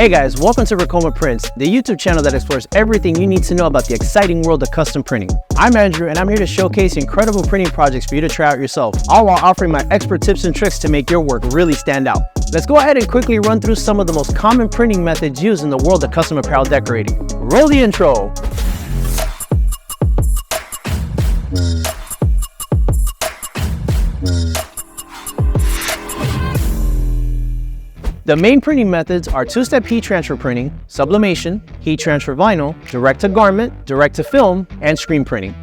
Hey guys, welcome to Ricoma Prints, the YouTube channel that explores everything you need to know about the exciting world of custom printing. I'm Andrew, and I'm here to showcase incredible printing projects for you to try out yourself, all while offering my expert tips and tricks to make your work really stand out. Let's go ahead and quickly run through some of the most common printing methods used in the world of custom apparel decorating. Roll the intro! The main printing methods are two-step heat transfer printing, sublimation, heat transfer vinyl, direct-to-garment, direct-to-film, and screen printing.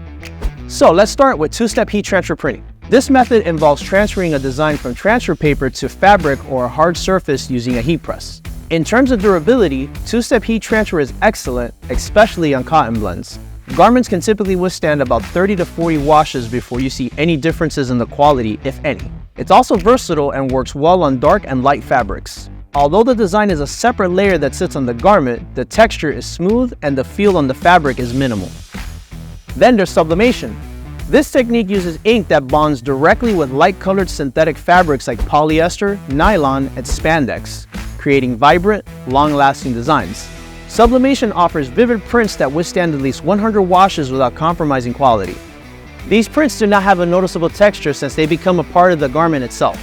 So let's start with two-step heat transfer printing. This method involves transferring a design from transfer paper to fabric or a hard surface using a heat press. In terms of durability, two-step heat transfer is excellent, especially on cotton blends. Garments can typically withstand about 30 to 40 washes before you see any differences in the quality, if any. It's also versatile and works well on dark and light fabrics. Although the design is a separate layer that sits on the garment, the texture is smooth and the feel on the fabric is minimal. Then there's sublimation. This technique uses ink that bonds directly with light-colored synthetic fabrics like polyester, nylon, and spandex, creating vibrant, long-lasting designs. Sublimation offers vivid prints that withstand at least 100 washes without compromising quality. These prints do not have a noticeable texture since they become a part of the garment itself.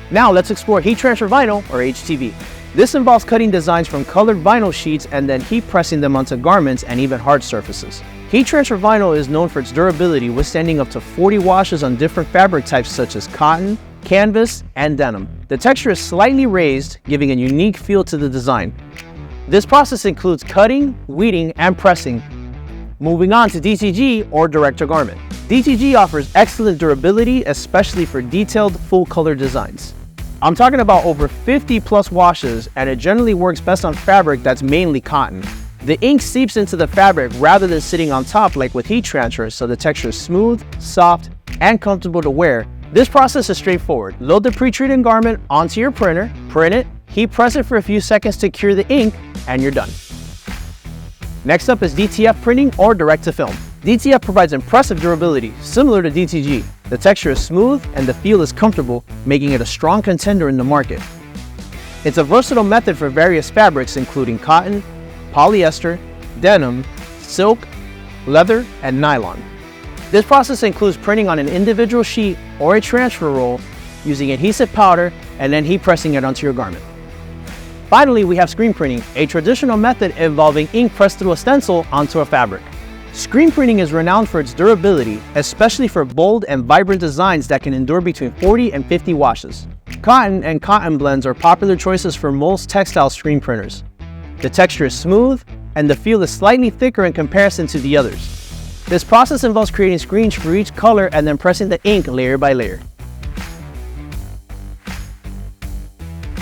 Now let's explore heat transfer vinyl, or HTV. This involves cutting designs from colored vinyl sheets and then heat pressing them onto garments and even hard surfaces. Heat transfer vinyl is known for its durability, withstanding up to 40 washes on different fabric types such as cotton, canvas, and denim. The texture is slightly raised, giving a unique feel to the design. This process includes cutting, weeding, and pressing. Moving on to DTG, or direct-to-garment. DTG offers excellent durability, especially for detailed, full-color designs. I'm talking about over 50 plus washes, and it generally works best on fabric that's mainly cotton. The ink seeps into the fabric rather than sitting on top like with heat transfer, so the texture is smooth, soft, and comfortable to wear. This process is straightforward. Load the pre-treated garment onto your printer, print it, heat press it for a few seconds to cure the ink, and you're done. Next up is DTF printing, or direct-to-film. DTF provides impressive durability, similar to DTG. The texture is smooth and the feel is comfortable, making it a strong contender in the market. It's a versatile method for various fabrics including cotton, polyester, denim, silk, leather, and nylon. This process includes printing on an individual sheet or a transfer roll using adhesive powder and then heat pressing it onto your garment. Finally, we have screen printing, a traditional method involving ink pressed through a stencil onto a fabric. Screen printing is renowned for its durability, especially for bold and vibrant designs that can endure between 40 and 50 washes. Cotton and cotton blends are popular choices for most textile screen printers. The texture is smooth, and the feel is slightly thicker in comparison to the others. This process involves creating screens for each color and then pressing the ink layer by layer.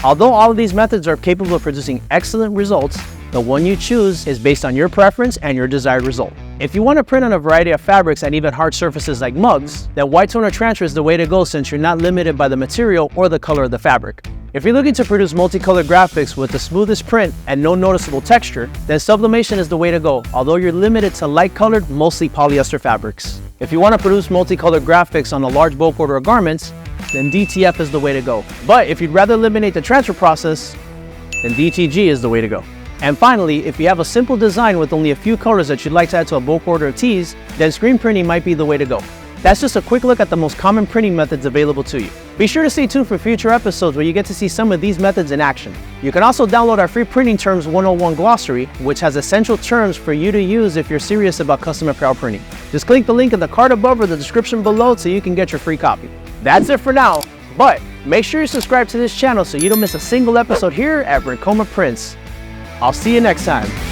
Although all of these methods are capable of producing excellent results, the one you choose is based on your preference and your desired result. If you want to print on a variety of fabrics and even hard surfaces like mugs, then white toner transfer is the way to go since you're not limited by the material or the color of the fabric. If you're looking to produce multicolored graphics with the smoothest print and no noticeable texture, then sublimation is the way to go, although you're limited to light-colored, mostly polyester fabrics. If you want to produce multicolored graphics on a large bulk order of garments, then DTF is the way to go. But if you'd rather eliminate the transfer process, then DTG is the way to go. And finally, if you have a simple design with only a few colors that you'd like to add to a bulk order of tees, then screen printing might be the way to go. That's just a quick look at the most common printing methods available to you. Be sure to stay tuned for future episodes where you get to see some of these methods in action. You can also download our free Printing Terms 101 glossary, which has essential terms for you to use if you're serious about custom apparel printing. Just click the link in the card above or the description below so you can get your free copy. That's it for now, but make sure you subscribe to this channel so you don't miss a single episode here at Ricoma Prints. I'll see you next time.